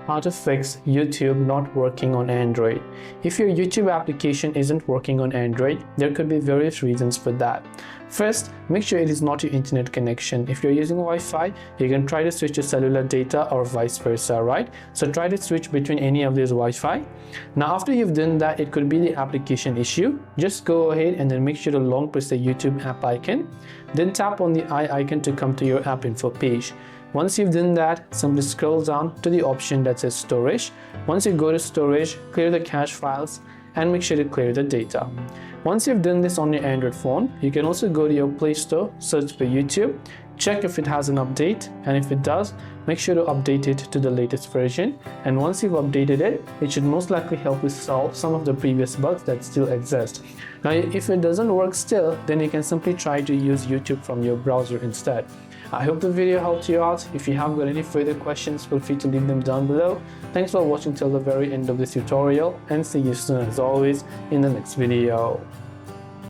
how to fix YouTube not working on Android. If your YouTube application isn't working on Android, there could be various reasons for that. First, make sure it is not your internet connection. If you're using Wi-Fi, you can try to switch to cellular data or vice versa, right? So try to switch between any of these Wi-Fi. Now, after you've done that, it could be the application issue. Just go ahead and then make sure to long press the YouTube app icon. Then tap on the eye icon to come to your app info page. Once you've done that, simply scroll down to the option that says storage. Once you go to storage, clear the cache files and make sure to clear the data. Once you've done this on your Android phone, you can also go to your Play Store, search for YouTube, check if it has an update, and if it does, make sure to update it to the latest version. And once you've updated it, it should most likely help you solve some of the previous bugs that still exist. Now, if it doesn't work still, then you can simply try to use YouTube from your browser instead. I hope the video helped you out. If you have got any further questions, feel free to leave them down below. Thanks for watching till the very end of this tutorial, and see you soon as always in the next video.